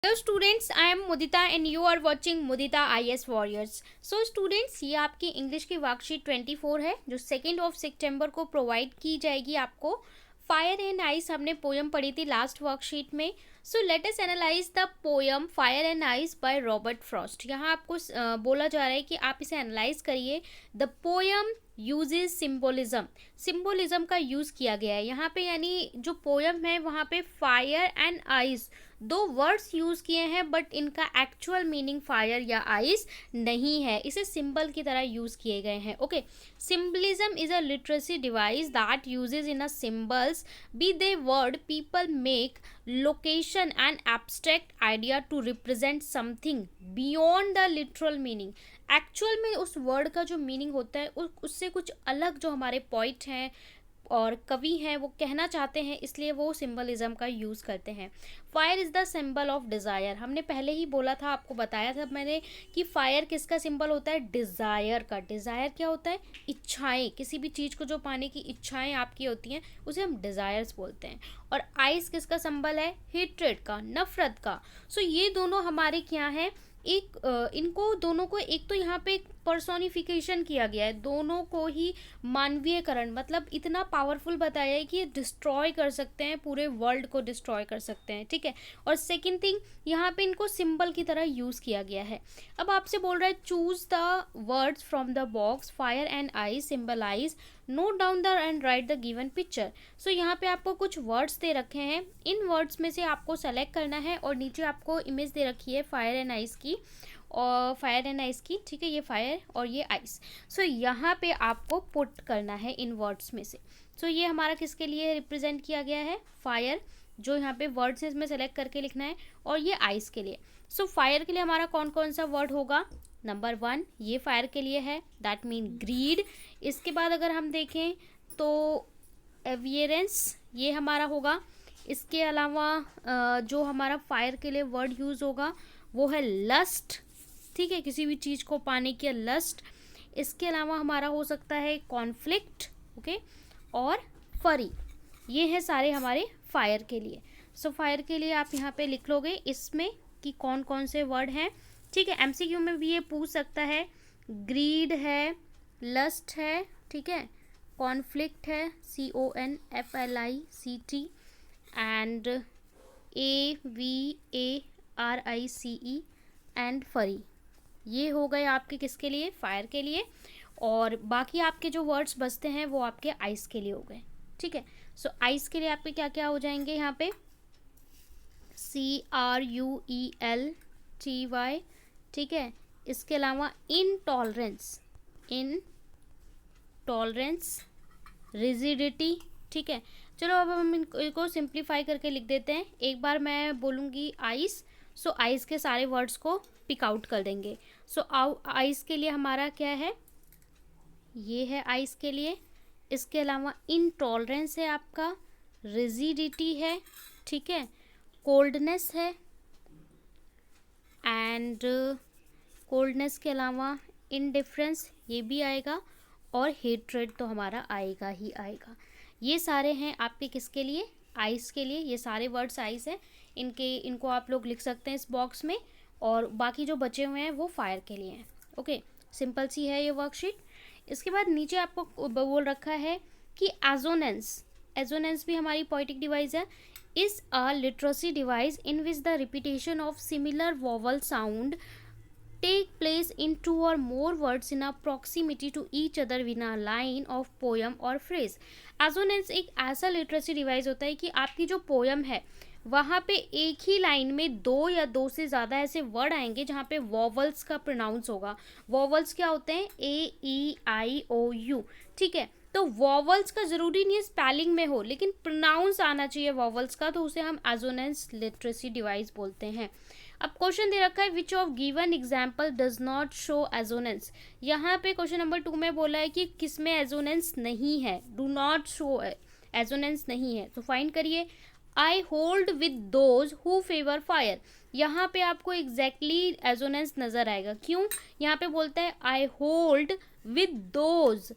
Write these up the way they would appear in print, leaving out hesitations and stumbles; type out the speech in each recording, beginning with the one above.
Hello students, I am Mudita and you are watching Mudita IS Warriors. So students, ये आपकी English की worksheet 24 है जो 2 सितंबर को प्रोवाइड की जाएगी आपको. फायर एंड आइस हमने पोयम पढ़ी थी लास्ट वर्कशीट में. So let us analyse the poem fire and ice by Robert Frost. यहाँ आपको बोला जा रहा है कि आप इसे एनालाइज करिए. The poem uses symbolism. Symbolism का यूज़ किया गया है यहाँ पे, यानी जो पोयम है वहाँ पे फायर एंड आइस दो वर्ड्स यूज़ किए हैं बट इनका एक्चुअल मीनिंग फायर या आइस नहीं है, इसे सिंबल की तरह यूज़ किए गए हैं. Okay, symbolism is a literary device that uses in a symbols be they word people make location and abstract idea to represent something beyond the literal meaning. Actual में उस वर्ड का जो meaning होता है उससे कुछ अलग जो हमारे पॉइंट हैं और कवि हैं वो कहना चाहते हैं, इसलिए वो सिंबलिज्म का यूज़ करते हैं. Fire is the symbol of desire. हमने पहले ही बोला था, आपको बताया था मैंने कि फायर किसका सिंबल होता है? डिज़ायर का. डिज़ायर क्या होता है? इच्छाएं. किसी भी चीज़ को जो पाने की इच्छाएं आपकी होती हैं उसे हम डिज़ायर्स बोलते हैं. और आइस किसका सिंबल है? हेट्रेड का, नफरत का. सो ये दोनों हमारे क्या हैं? इनको दोनों को एक तो यहाँ पे पर्सोनिफिकेशन किया गया है, दोनों को ही मानवीयकरण, मतलब इतना पावरफुल बताया है कि ये डिस्ट्रॉय कर सकते हैं, पूरे वर्ल्ड को डिस्ट्रॉय कर सकते हैं. ठीक है. और सेकंड थिंग, यहाँ पे इनको सिंबल की तरह यूज़ किया गया है. अब आपसे बोल रहा है choose the words from the box fire and ice symbolize, note down the end write the given picture. So यहाँ पे आपको कुछ वर्ड्स दे रखे हैं, इन वर्ड्स में से आपको सेलेक्ट करना है और नीचे आपको इमेज दे रखी है फायर एंड आइस की, और फायर एंड आइस की. ठीक है, ये फायर और ये आइस. सो यहाँ पे आपको पुट करना है इन वर्ड्स में से. सो ये हमारा किसके लिए रिप्रेजेंट किया गया है? फायर, जो यहाँ पे वर्ड्स इसमें सेलेक्ट करके लिखना है, और ये आइस के लिए. सो फायर के लिए हमारा कौन कौन सा वर्ड होगा? नंबर 1 ये फायर के लिए है, दैट मीन ग्रीड. इसके बाद अगर हम देखें तो एवियरेंस ये हमारा होगा. इसके अलावा जो हमारा फायर के लिए वर्ड यूज़ होगा वो है लस्ट. ठीक है, किसी भी चीज़ को पाने की लस्ट. इसके अलावा हमारा हो सकता है कॉन्फ्लिक्ट. ओके, और फरी. ये है सारे हमारे फायर के लिए. सो फायर के लिए आप यहाँ पे लिख लोगे इसमें कि कौन कौन से वर्ड हैं. ठीक है, एमसीक्यू में भी ये पूछ सकता है. ग्रीड है, लस्ट है, ठीक है, कॉन्फ्लिक्ट है, CONFLICT, एंड AVARICE, एंड फरी. ये हो गए आपके किसके लिए? फायर के लिए. और बाकी आपके जो वर्ड्स बचते हैं वो आपके आइस के लिए हो गए. ठीक है. सो आइस के लिए आपके क्या क्या हो जाएंगे यहाँ पे? CRUELTY. ठीक है. इसके अलावा इनटॉलरेंस, रिजिडिटी. ठीक है. चलो अब हम इनको सिंप्लीफाई करके लिख देते हैं. एक बार मैं बोलूँगी आइस, सो आइस के सारे वर्ड्स को पिक आउट कर देंगे. सो आइस के लिए हमारा क्या है? ये है आइस के लिए. इसके अलावा इनटॉलरेंस है आपका, रिजिडिटी है, ठीक है, कोल्डनेस है, एंड कोल्डनेस के अलावा इनडिफरेंस ये भी आएगा, और हेट्रेड तो हमारा आएगा ही आएगा. ये सारे हैं आपके किसके लिए? आइस के लिए. ये सारे वर्ड्स आइस हैं. इनको आप लोग लिख सकते हैं इस बॉक्स में, और बाकी जो बचे हुए हैं वो फायर के लिए हैं. ओके, सिंपल सी है ये वर्कशीट. इसके बाद नीचे आपको बोल रखा है कि एजोनेंस भी हमारी पोएटिक डिवाइस है. Is a literary device in which the repetition of similar vowel sound take place in 2 or more words in a proximity to each other within a line of poem or phrase. Assonance एक ऐसा literacy device होता है कि आपकी जो poem है वहाँ पे एक ही लाइन में 2 या 2 से ज़्यादा ऐसे वर्ड आएंगे जहाँ पे वॉवल्स का प्रोनाउंस होगा. वॉवल्स क्या होते हैं? AEIOU. ठीक है, तो वॉवल्स का ज़रूरी नहीं है स्पेलिंग में हो, लेकिन प्रोनाउंस आना चाहिए वॉवल्स का, तो उसे हम एजोनेंस लिटरेसी डिवाइस बोलते हैं. अब क्वेश्चन दे रखा है which of given example does not show assonance. यहाँ पे क्वेश्चन नंबर 2 में बोला है कि किसमें एजोनेंस नहीं है, डू नॉट शो एजोनेंस नहीं है. तो फाइंड करिए. आई hold with those who favour fire. यहाँ पे आपको एग्जैक्टली एजोनेंस नजर आएगा. क्यों? यहाँ पे बोलता है I hold with those.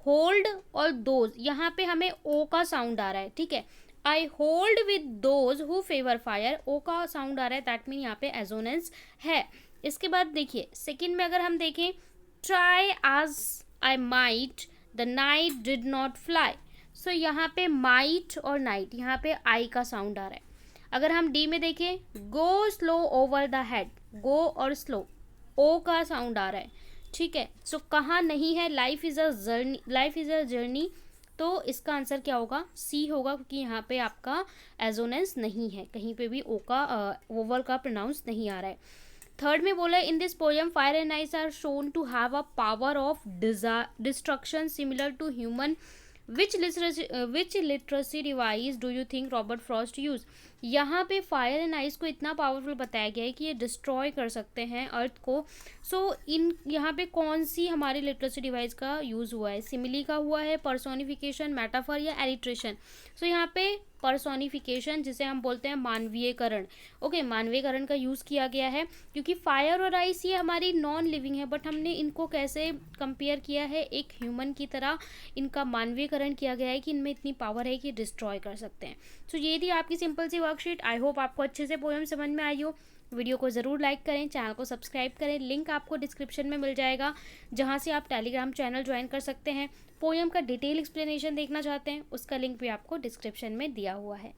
Hold और दोज, यहाँ पे हमें ओ का साउंड आ रहा है. ठीक है, I hold with those who favour fire, O का साउंड आ रहा है, दैट मीन यहाँ पे एजोनेंस है। इसके बाद देखिए सेकंड में अगर हम देखें, try as I might the night did not fly, so यहाँ पे माइट और नाइट, यहाँ पे आई का साउंड आ रहा है। अगर हम डी में देखें, go slow over the head, go और स्लो, ओ का साउंड आ रहा है, ठीक है। सो कहाँ नहीं है, life is a journey, life is a journey, तो इसका आंसर क्या होगा, सी होगा, क्योंकि यहाँ पे आपका एजोनेंस नहीं है, कहीं पे भी ओ का ओवल का प्रोनाउंस नहीं आ रहा है। थर्ड में बोला, in this poem fire and ice are shown to have a power of destruction similar to human, which literary device do you think Robert Frost use. यहाँ पे फायर एंड आइस को इतना powerful बताया गया है कि ये डिस्ट्रॉय कर सकते हैं अर्थ को। सो इन यहाँ पे कौन सी हमारी लिटरेसी डिवाइस का यूज़ हुआ है, सिमिली का हुआ है, पर्सोनिफिकेशन, मेटाफर या एलिट्रेशन। सो यहाँ पे पर्सोनिफिकेशन, जिसे हम बोलते हैं मानवीयकरण, ओके, मानवीयकरण का यूज़ किया गया है, क्योंकि फायर और आइस ये हमारी नॉन लिविंग है, बट हमने इनको कैसे कंपेयर किया है, एक ह्यूमन की तरह इनका मानवीयकरण किया गया है कि इनमें इतनी पावर है कि डिस्ट्रॉय कर सकते हैं। सो ये थी आपकी सिंपल सी वर्कशीट। आई होप आपको अच्छे से पोएम समझ में आई हो। वीडियो को ज़रूर लाइक करें, चैनल को सब्सक्राइब करें, लिंक आपको डिस्क्रिप्शन में मिल जाएगा, जहां से आप टेलीग्राम चैनल ज्वाइन कर सकते हैं। पोएम का डिटेल एक्सप्लेनेशन देखना चाहते हैं, उसका लिंक भी आपको डिस्क्रिप्शन में दिया हुआ है।